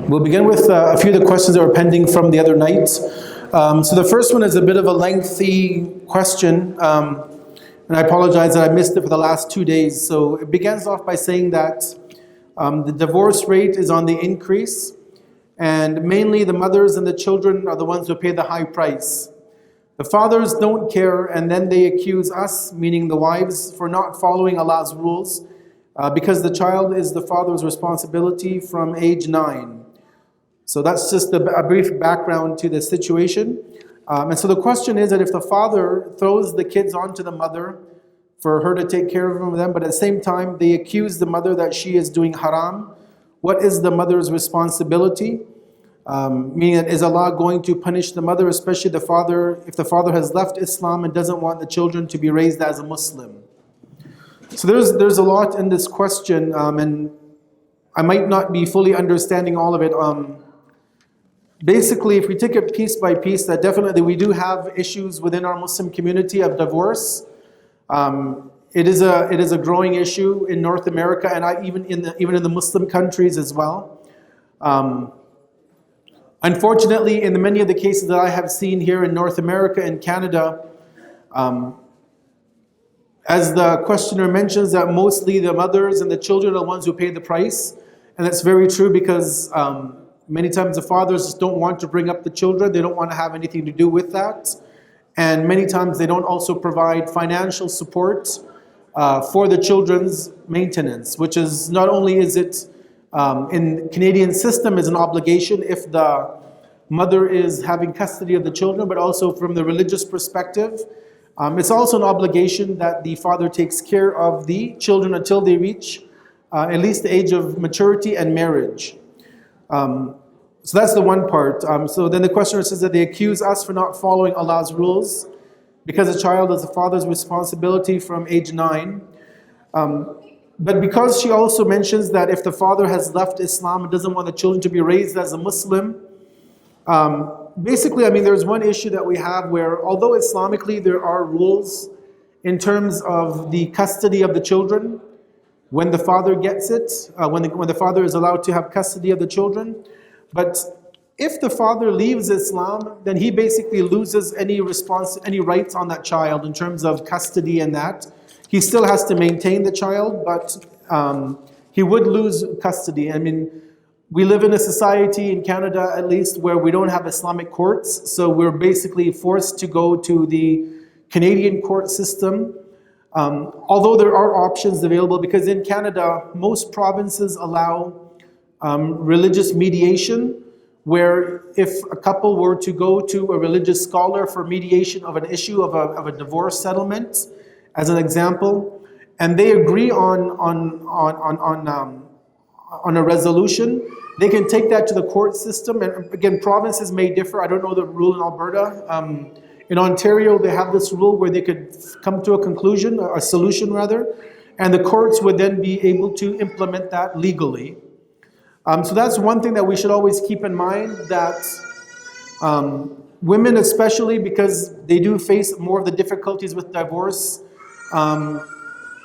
We'll begin with a few of the questions that were pending from the other night. So the first one is a bit of a lengthy question, and I apologize that I missed it for the last 2 days. So it begins off by saying that the divorce rate is on the increase, and mainly the mothers and the children are the ones who pay the high price. The fathers don't care, and then they accuse us, meaning the wives, for not following Allah's rules, because the child is the father's responsibility from age 9. So that's just a brief background to the situation. And so the question is that if the father throws the kids onto the mother for her to take care of them, but at the same time they accuse the mother that she is doing haram, what is the mother's responsibility? Meaning that is Allah going to punish the mother, especially the father, if the father has left Islam and doesn't want the children to be raised as a Muslim? So there's a lot in this question, and I might not be fully understanding all of it. Basically, if we take it piece by piece, that definitely we do have issues within our Muslim community of divorce. It is a growing issue in North America, and even in the Muslim countries as well. Unfortunately, in many of the cases that I have seen here in North America and Canada, as the questioner mentions, that mostly the mothers and the children are the ones who pay the price, and that's very true because many times the fathers just don't want to bring up the children. They don't want to have anything to do with that. And many times they don't also provide financial support for the children's maintenance, which is not only is it in Canadian system is an obligation if the mother is having custody of the children, but also from the religious perspective, it's also an obligation that the father takes care of the children until they reach at least the age of maturity and marriage. So that's the one part. So then the questioner says that they accuse us for not following Allah's rules because a child is the father's responsibility from age 9. But because she also mentions that if the father has left Islam and doesn't want the children to be raised as a Muslim, basically, I mean, there's one issue that we have where, although Islamically there are rules in terms of the custody of the children, when the father gets it, when the father is allowed to have custody of the children, but if the father leaves Islam, then he basically loses any rights on that child in terms of custody and that. He still has to maintain the child, but he would lose custody. I mean, we live in a society in Canada, at least, where we don't have Islamic courts, so we're basically forced to go to the Canadian court system. Although there are options available, because in Canada, most provinces allow religious mediation, where if a couple were to go to a religious scholar for mediation of an issue of a divorce settlement, as an example, and they agree on a resolution, they can take that to the court system. And again, provinces may differ. I don't know the rule in Alberta. In Ontario, they have this rule where they could come to a conclusion, a solution rather, and the courts would then be able to implement that legally. So that's one thing that we should always keep in mind, that women especially, because they do face more of the difficulties with divorce,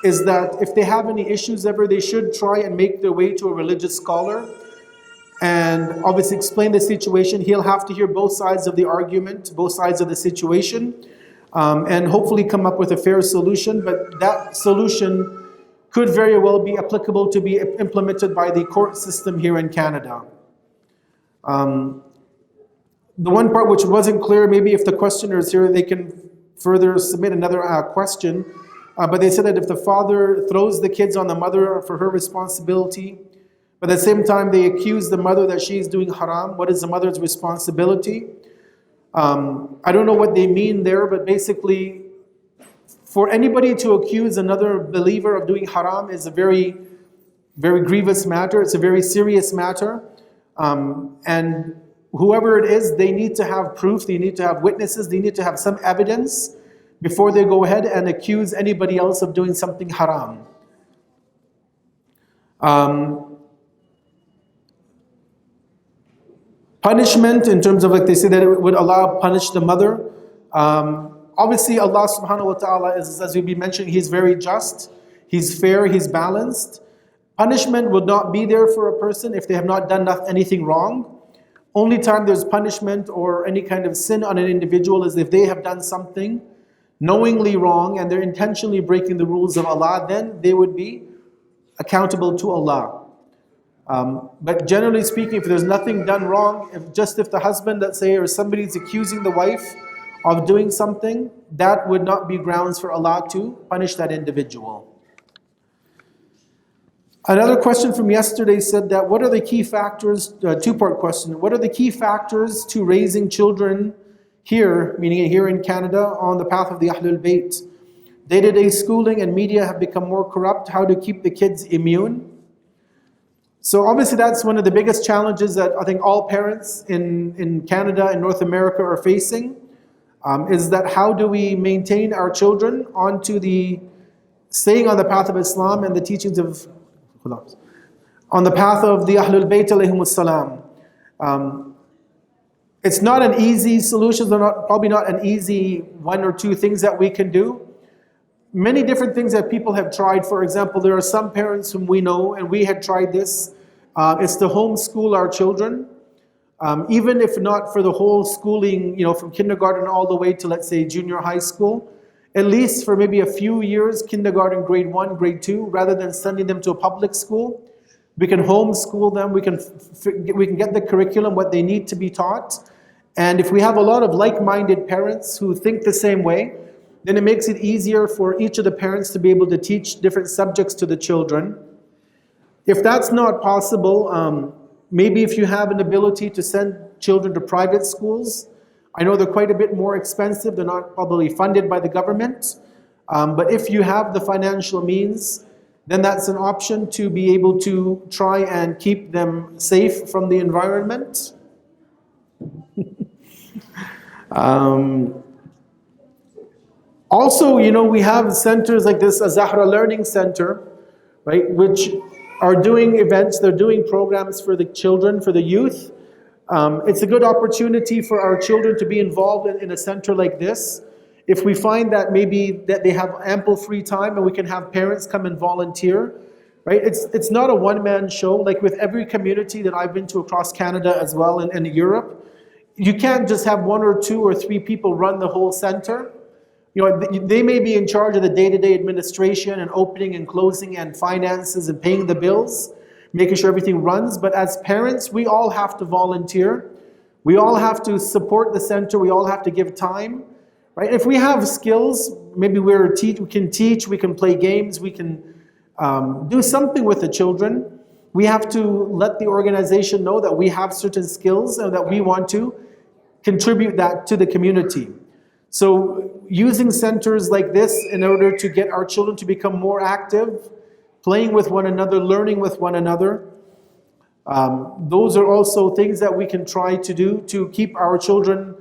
is that if they have any issues ever, they should try and make their way to a religious scholar and obviously explain the situation. He'll have to hear both sides of the argument, both sides of the situation, and hopefully come up with a fair solution. But that solution could very well be applicable to be implemented by the court system here in Canada. The one part which wasn't clear, maybe if the questioner is here, they can further submit another question. But they said that if the father throws the kids on the mother for her responsibility, but at the same time they accuse the mother that she is doing haram, what is the mother's responsibility? I don't know what they mean there, but basically, for anybody to accuse another believer of doing haram is a very, very grievous matter. It's a very serious matter. And whoever it is, they need to have proof, they need to have witnesses, they need to have some evidence before they go ahead and accuse anybody else of doing something haram. Punishment, in terms of, like they say that it would Allah punish the mother. Obviously, Allah subhanahu wa ta'ala is, as we've been mentioning, He's very just, He's fair, He's balanced. Punishment would not be there for a person if they have not done anything wrong. Only time there's punishment or any kind of sin on an individual is if they have done something knowingly wrong and they're intentionally breaking the rules of Allah, then they would be accountable to Allah. But generally speaking, if there's nothing done wrong, if the husband, let's say, or somebody is accusing the wife of doing something, that would not be grounds for Allah to punish that individual. Another question from yesterday said that what are the key factors, two-part question, what are the key factors to raising children here, meaning here in Canada, on the path of the Ahlul Bayt? Day-to-day schooling and media have become more corrupt. How to keep the kids immune? So obviously that's one of the biggest challenges that I think all parents in Canada and North America are facing, is that how do we maintain our children staying on the path of Islam and the teachings of, on the path of the Ahlul Bayt alayhimus salam. It's not an easy solution, probably not an easy one or two things that we can do. Many different things that people have tried. For example, there are some parents whom we know, and we had tried this. It's to homeschool our children. Even if not for the whole schooling, from kindergarten all the way to, let's say, junior high school, at least for maybe a few years, kindergarten, grade 1, grade 2, rather than sending them to a public school. We can homeschool them, we can get the curriculum, what they need to be taught. And if we have a lot of like-minded parents who think the same way, then it makes it easier for each of the parents to be able to teach different subjects to the children. If that's not possible, maybe if you have an ability to send children to private schools, I know they're quite a bit more expensive, they're not probably funded by the government, but if you have the financial means, then that's an option to be able to try and keep them safe from the environment. Also, we have centers like this, a Zahra Learning Center, right, which are doing events, they're doing programs for the children, for the youth. It's a good opportunity for our children to be involved in a center like this. If we find that maybe that they have ample free time and we can have parents come and volunteer, right? It's not a one-man show. Like with every community that I've been to across Canada as well and Europe, you can't just have 1 or 2 or 3 people run the whole center. They may be in charge of the day-to-day administration and opening and closing and finances and paying the bills, making sure everything runs. But as parents, we all have to volunteer. We all have to support the center. We all have to give time, right? If we have skills, maybe we can teach, we can play games, we can do something with the children. We have to let the organization know that we have certain skills and that we want to contribute that to the community. So using centers like this in order to get our children to become more active, playing with one another, learning with one another, those are also things that we can try to do to keep our children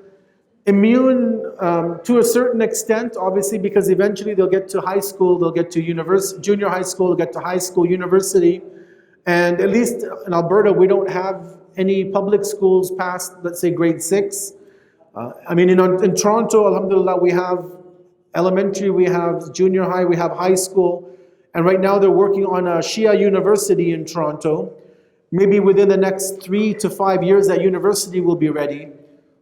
immune to a certain extent, obviously, because eventually they'll get to high school, they'll get to junior high school, they'll get to high school, university. And at least in Alberta, we don't have any public schools past, let's say, grade 6. In Toronto, alhamdulillah, we have elementary, we have junior high, we have high school. And right now they're working on a Shia university in Toronto. Maybe within the next 3 to 5 years, that university will be ready.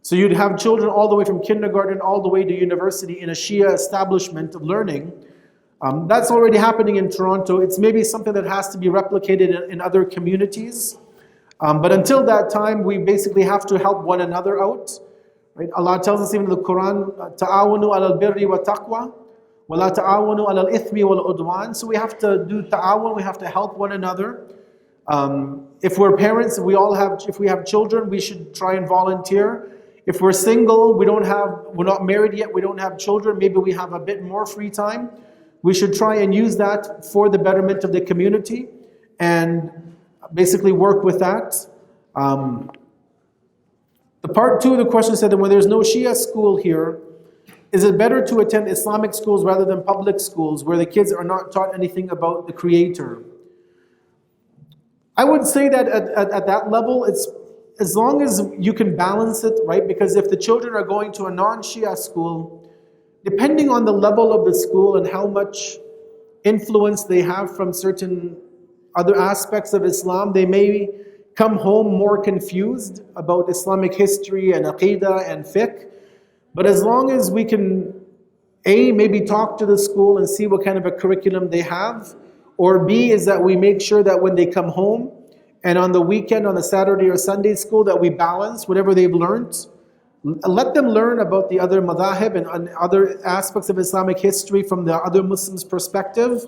So you'd have children all the way from kindergarten all the way to university in a Shia establishment of learning. That's already happening in Toronto. It's maybe something that has to be replicated in other communities. But until that time, we basically have to help one another out. Right? Allah tells us even in the Quran, "Ta'awanu alal birri wa taqwa, wa la ta'awanu alal ithmi wal udwan." So we have to do ta'awun, we have to help one another. If we're parents, if we have children, we should try and volunteer. If we're single, we're not married yet, we don't have children, maybe we have a bit more free time. We should try and use that for the betterment of the community and basically work with that. The part 2 of the question said that when there's no Shia school here, is it better to attend Islamic schools rather than public schools where the kids are not taught anything about the Creator? I would say that at that level, it's as long as you can balance it, right? Because if the children are going to a non-Shia school, depending on the level of the school and how much influence they have from certain other aspects of Islam, they may come home more confused about Islamic history and aqidah and fiqh. But as long as we can, A, maybe talk to the school and see what kind of a curriculum they have, or B, is that we make sure that when they come home and on the weekend, on the Saturday or Sunday school, that we balance whatever they've learned. Let them learn about the other madhahib and other aspects of Islamic history from the other Muslims' perspective.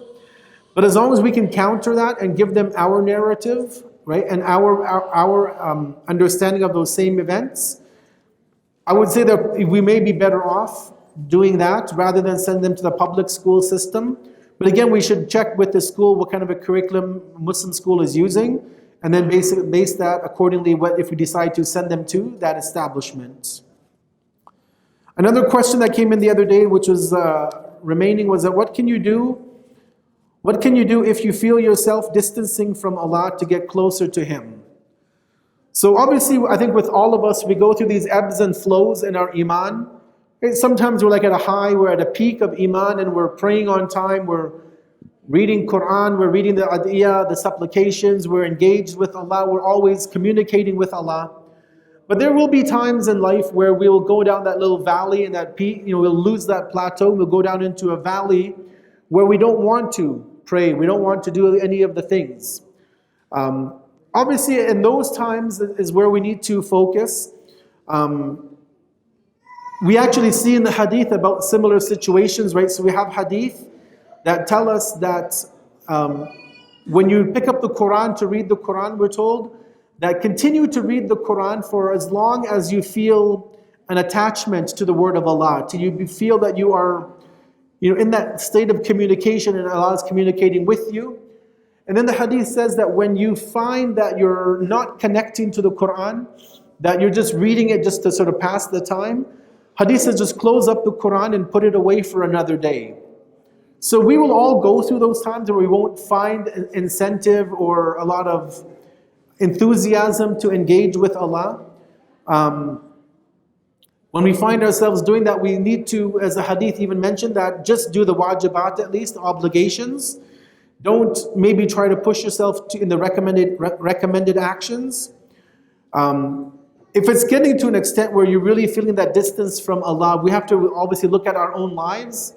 But as long as we can counter that and give them our narrative, right, and our understanding of those same events, I would say that we may be better off doing that rather than send them to the public school system. But again, we should check with the school what kind of a curriculum Muslim school is using, and then base that accordingly if we decide to send them to that establishment. Another question that came in the other day, which was remaining, was that what can you do? What can you do if you feel yourself distancing from Allah to get closer to Him? So obviously, I think with all of us, we go through these ebbs and flows in our iman. Sometimes we're like at a high, we're at a peak of iman, and we're praying on time, we're reading Quran, we're reading the adiyah, the supplications, we're engaged with Allah, we're always communicating with Allah. But there will be times in life where we will go down that little valley and that peak, we'll lose that plateau, we'll go down into a valley where we don't want to pray, we don't want to do any of the things. Obviously, in those times is where we need to focus. We actually see in the hadith about similar situations, right? So we have hadith that tell us that when you pick up the Quran to read the Quran, we're told that continue to read the Quran for as long as you feel an attachment to the word of Allah, till you feel that you are in that state of communication and Allah is communicating with you. And then the hadith says that when you find that you're not connecting to the Quran, that you're just reading it just to sort of pass the time, hadith says just close up the Quran and put it away for another day. So we will all go through those times where we won't find incentive or a lot of enthusiasm to engage with Allah. When we find ourselves doing that, we need to, as the hadith even mentioned, that just do the wajibat, at least, obligations. Don't maybe try to push yourself in the recommended actions. If it's getting to an extent where you're really feeling that distance from Allah, we have to obviously look at our own lives.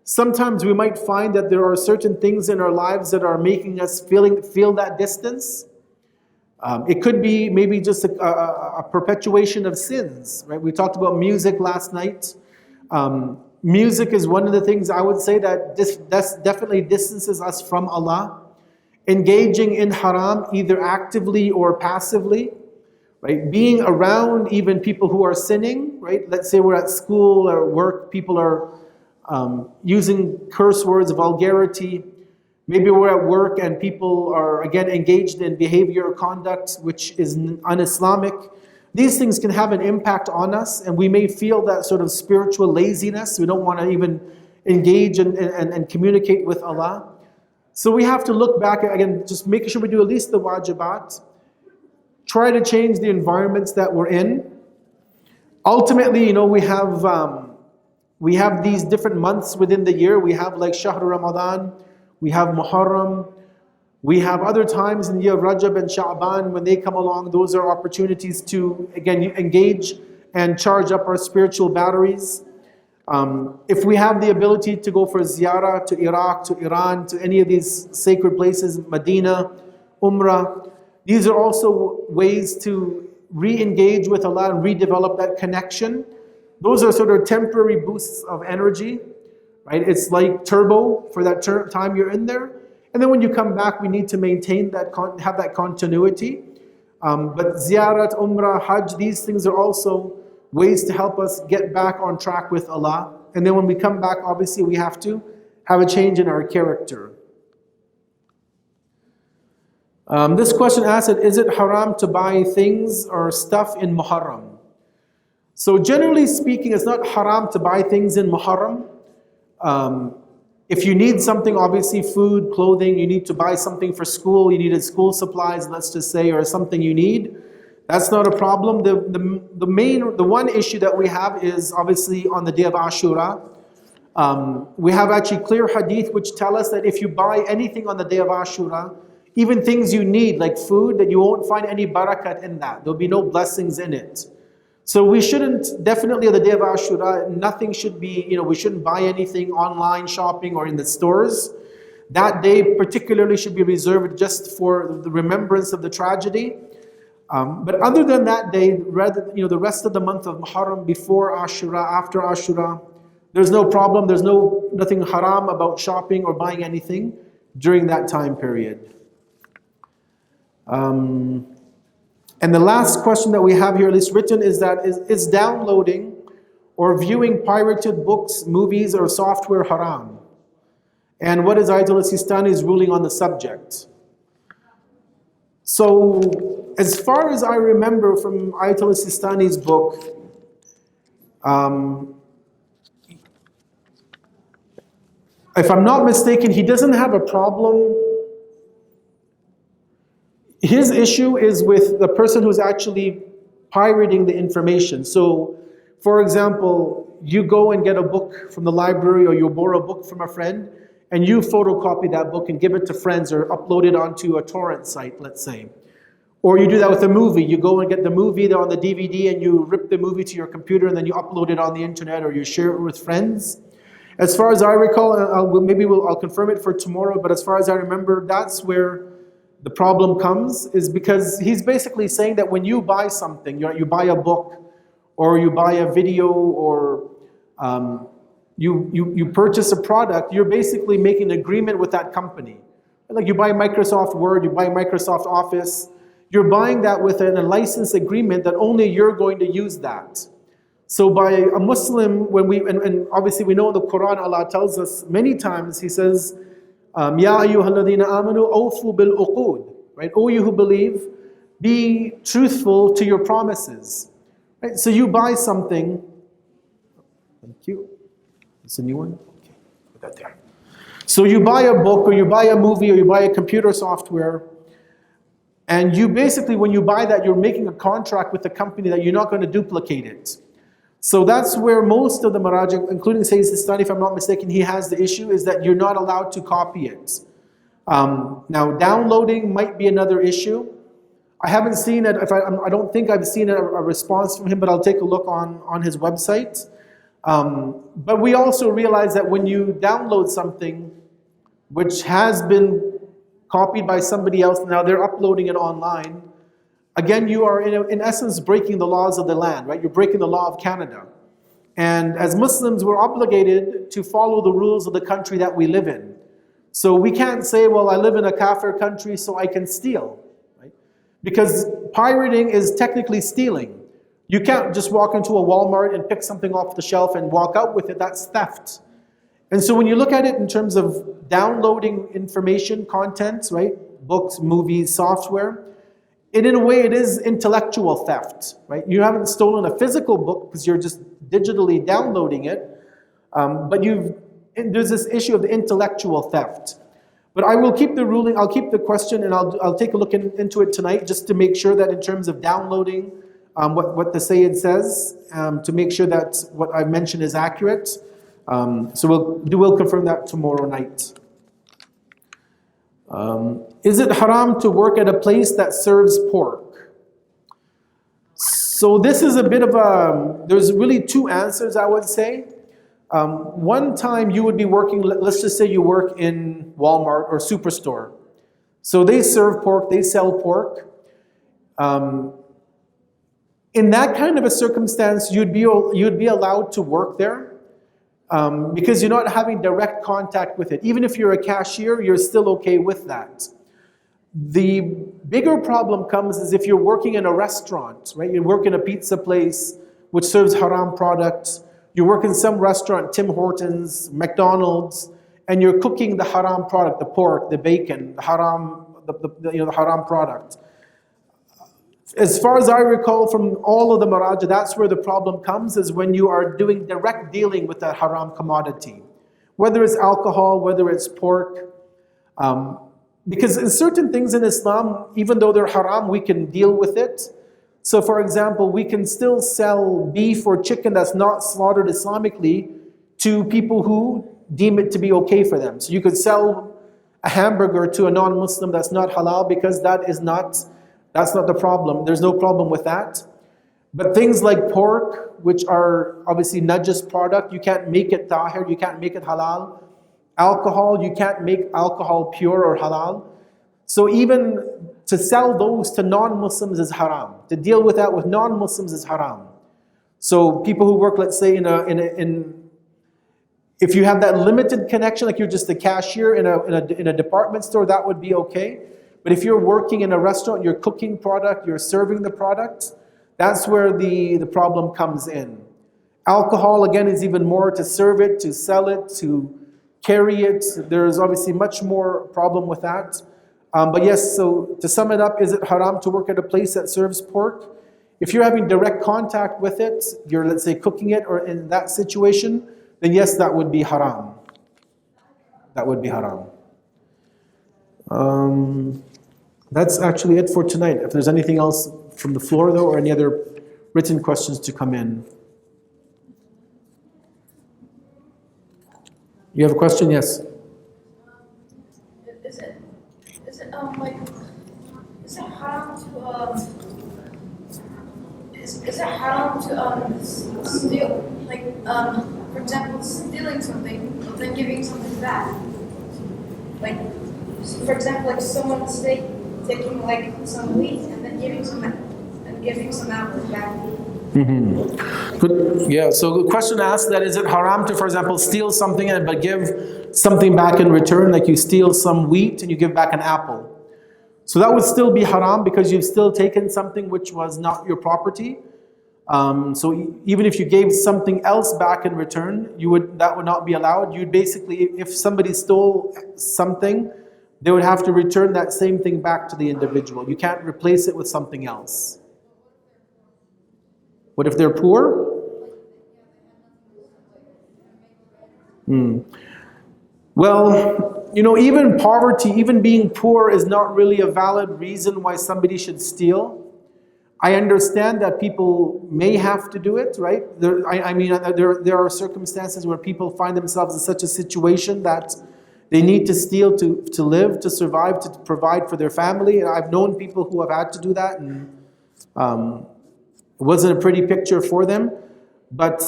Sometimes we might find that there are certain things in our lives that are making us feel that distance. It could be maybe just a perpetuation of sins, right? We talked about music last night. Music is one of the things I would say that definitely distances us from Allah. Engaging in haram, either actively or passively, right? Being around even people who are sinning, right? Let's say we're at school or work, people are using curse words, vulgarity. Maybe we're at work and people are again engaged in behavior or conduct which is un-Islamic. These things can have an impact on us, and we may feel that sort of spiritual laziness. We don't want to even engage and communicate with Allah. So we have to look back, again, just making sure we do at least the wajibat. Try to change the environments that we're in. Ultimately, we have these different months within the year. We have like Shahr Ramadan, we have Muharram, we have other times in the year, Rajab and Sha'ban, when they come along. Those are opportunities to, again, engage and charge up our spiritual batteries. If we have the ability to go for ziyarah to Iraq, to Iran, to any of these sacred places, Medina, Umrah, these are also ways to re-engage with Allah and redevelop that connection. Those are sort of temporary boosts of energy, right? It's like turbo for that time you're in there. And then when you come back, we need to maintain that, have that continuity. But ziyarat, umrah, hajj, these things are also ways to help us get back on track with Allah. And then when we come back, obviously we have to have a change in our character. This question asked, is it haram to buy things or stuff in Muharram? So generally speaking, it's not haram to buy things in Muharram. If you need something, obviously food, clothing, you need to buy something for school, you needed school supplies, let's just say, or something you need, that's not a problem. The one issue that we have is obviously on the day of Ashura. We have actually clear hadith which tell us that if you buy anything on the day of Ashura, Even things you need, like food, that you won't find any barakat in that. There'll be no blessings in it. So we shouldn't, definitely on the day of Ashura, nothing should be, we shouldn't buy anything online shopping or in the stores. That day particularly should be reserved just for the remembrance of the tragedy. But other than that day, rather, the rest of the month of Muharram, before Ashura, after Ashura, there's no problem. There's nothing haram about shopping or buying anything during that time period. And the last question that we have here, at least written, is that is downloading or viewing pirated books, movies, or software haram? And what is Ayatul Sistani's ruling on the subject? So, as far as I remember from Ayatul Sistani's book, if I'm not mistaken, he doesn't have a problem. His issue is with the person who's actually pirating the information. So, for example, you go and get a book from the library, or you borrow a book from a friend, and you photocopy that book and give it to friends or upload it onto a torrent site, let's say. Or you do that with a movie. You go and get the movie on the DVD and you rip the movie to your computer and then you upload it on the internet or you share it with friends. As far as I recall, I'll confirm it for tomorrow, but as far as I remember, that's where the problem comes, is because he's basically saying that when you buy something, you buy a book or you buy a video or you purchase a product, you're basically making an agreement with that company. Like you buy Microsoft Word, you buy Microsoft Office, you're buying that with a license agreement that only you're going to use that. So by a Muslim, and obviously we know in the Quran, Allah tells us many times, He says, Ya ayyuhalladhina amanu awfu bil uqud, right? O you who believe, be truthful to your promises. Right? So you buy something. Thank you. It's a new one? Okay, put that there. So you buy a book or you buy a movie or you buy a computer software, and you basically, when you buy that, you're making a contract with the company that you're not going to duplicate it. So that's where most of the Maraji, including Sayyid Sistani, if I'm not mistaken, he has the issue, is that you're not allowed to copy it. Now, downloading might be another issue. I haven't seen it, I don't think I've seen a response from him, but I'll take a look on his website. But we also realize that when you download something which has been copied by somebody else, now they're uploading it online, again, you are in essence breaking the laws of the land, right? You're breaking the law of Canada. And as Muslims, we're obligated to follow the rules of the country that we live in. So we can't say, well, I live in a kafir country, so I can steal, right? Because pirating is technically stealing. You can't just walk into a Walmart and pick something off the shelf and walk out with it. That's theft. And so when you look at it in terms of downloading information, content, right? Books, movies, software, in a way it is intellectual theft, right? You haven't stolen a physical book because you're just digitally downloading it, but there's this issue of the intellectual theft. But I will keep the ruling, I'll keep the question, and I'll take a look into it tonight just to make sure that in terms of downloading what the Sayyid says, to make sure that what I've mentioned is accurate. So we'll confirm that tomorrow night. Is it haram to work at a place that serves pork? So this is a bit of there's really two answers, I would say. One time you would be working, let's just say you work in Walmart or Superstore. So they serve pork, they sell pork. In that kind of a circumstance, you'd be allowed to work there. Because you're not having direct contact with it. Even if you're a cashier, you're still okay with that. The bigger problem comes is if you're working in a restaurant, right? You work in a pizza place which serves haram products. You work in some restaurant, Tim Hortons, McDonald's, and you're cooking the haram product, the pork, the bacon, the haram, the haram product. As far as I recall from all of the Maraja, that's where the problem comes, is when you are doing direct dealing with that haram commodity. Whether it's alcohol, whether it's pork. Because in certain things in Islam, even though they're haram, we can deal with it. So for example, we can still sell beef or chicken that's not slaughtered Islamically to people who deem it to be okay for them. So you could sell a hamburger to a non-Muslim that's not halal, because that's not the problem. There's no problem with that. But things like pork, which are obviously najis product, you can't make it tahir, you can't make it halal. Alcohol, you can't make alcohol pure or halal. So even to sell those to non-Muslims is haram. To deal with that with non-Muslims is haram. So people who work, let's say, if you have that limited connection, like you're just a cashier in a department store, that would be okay. But if you're working in a restaurant, you're cooking product, you're serving the product, that's where the problem comes in. Alcohol, again, is even more to serve it, to sell it, to carry it. There's obviously much more problem with that. But yes, so to sum it up, is it haram to work at a place that serves pork? If you're having direct contact with it, you're, let's say, cooking it, or in that situation, then yes, that would be haram. That would be haram. That's actually it for tonight. If there's anything else from the floor, though, or any other written questions to come in. You have a question? Yes. Is it haram to is it haram to steal, for example, stealing something but then giving something back? Like, for example, like someone taking like some wheat and then giving some apples back. Mm-hmm. Good. Yeah, so the question asks that, is it haram to, for example, steal something but give something back in return, like you steal some wheat and you give back an apple? So that would still be haram, because you've still taken something which was not your property. So even if you gave something else back in return, that would not be allowed. You'd basically, if somebody stole something, they would have to return that same thing back to the individual. You can't replace it with something else. What if they're poor? Well, even poverty, even being poor is not really a valid reason why somebody should steal. I understand that people may have to do it, right? There are circumstances where people find themselves in such a situation that they need to steal to live, to survive, to provide for their family. And I've known people who have had to do that, and it wasn't a pretty picture for them. But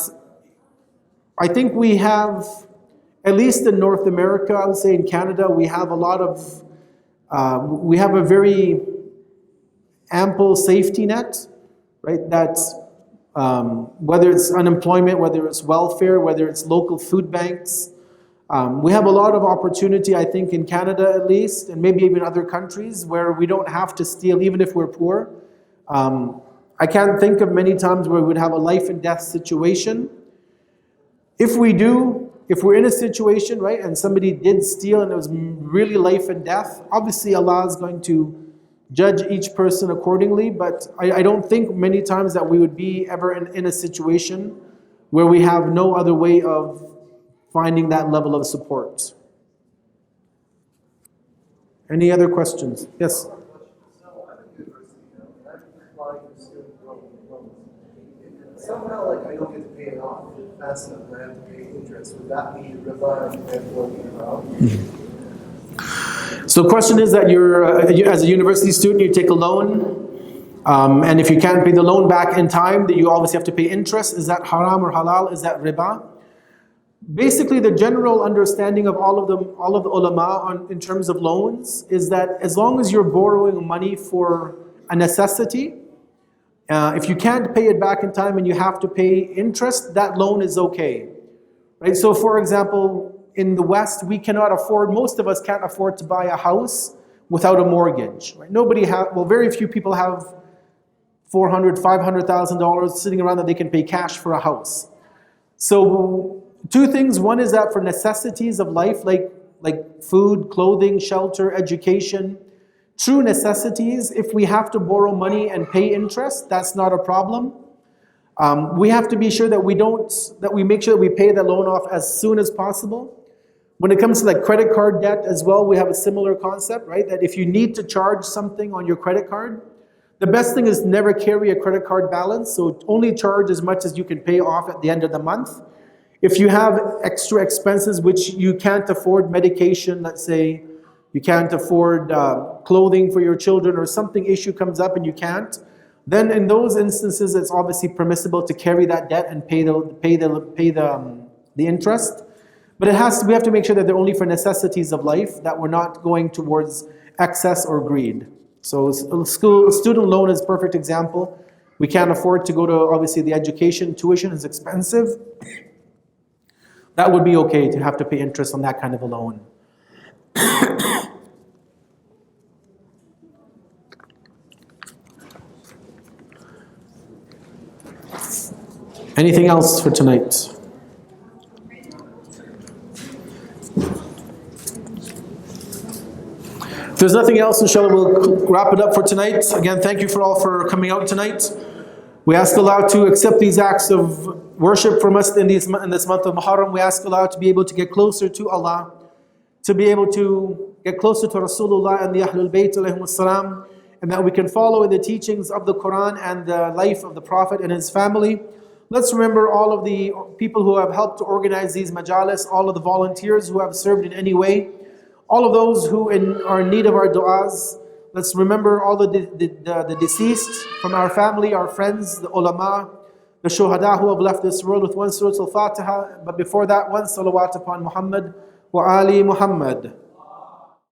I think we have, at least in North America, I would say in Canada, we have we have a very ample safety net, right? That whether it's unemployment, whether it's welfare, whether it's local food banks, we have a lot of opportunity, I think, in Canada at least, and maybe even other countries, where we don't have to steal even if we're poor. I can't think of many times where we would have a life and death situation. If we're in a situation, right, and somebody did steal and it was really life and death, obviously Allah is going to judge each person accordingly, but I don't think many times that we would be ever in a situation where we have no other way of finding that level of support. Any other questions? Yes? Somehow, I don't get to pay it off fast enough, and I have to pay interest. Would that be riba and therefore be haram? So the question is that as a university student, you take a loan, and if you can't pay the loan back in time, then you obviously have to pay interest. Is that haram or halal? Is that riba? Basically, the general understanding of all of the ulama in terms of loans is that as long as you're borrowing money for a necessity, if you can't pay it back in time and you have to pay interest, that loan is okay, right? So for example, in the West, most of us can't afford to buy a house without a mortgage, right? Very few people have $400,000, $500,000 sitting around that they can pay cash for a house. So two things. One is that for necessities of life, like food, clothing, shelter, education, true necessities, if we have to borrow money and pay interest, that's not a problem. We have to be sure that we make sure that we pay the loan off as soon as possible. When it comes to credit card debt as well, we have a similar concept, right? That if you need to charge something on your credit card, the best thing is never carry a credit card balance. So only charge as much as you can pay off at the end of the month. If you have extra expenses which you can't afford, medication, let's say, you can't afford clothing for your children, or something issue comes up and you can't, then in those instances it's obviously permissible to carry that debt and pay the interest. But we have to make sure that they're only for necessities of life, that we're not going towards excess or greed. So student loan is a perfect example. We can't afford to go to, obviously the education, tuition is expensive. That would be okay to have to pay interest on that kind of a loan. Anything else for tonight? If there's nothing else, inshallah, we'll wrap it up for tonight. Again, thank you all for coming out tonight. We ask Allah to accept these acts of worship from us in this month of Muharram. We ask Allah to be able to get closer to Allah, to be able to get closer to Rasulullah and the Ahlul Bayt alayhim salam, and that we can follow in the teachings of the Quran and the life of the Prophet and his family. Let's remember all of the people who have helped to organize these majalis, all of the volunteers who have served in any way, all of those who are in need of our du'as. Let's remember all the deceased from our family, our friends, the ulama, the shuhada who have left this world, with one surah al-Fatiha, but before that, one salawat upon Muhammad wa ali Muhammad.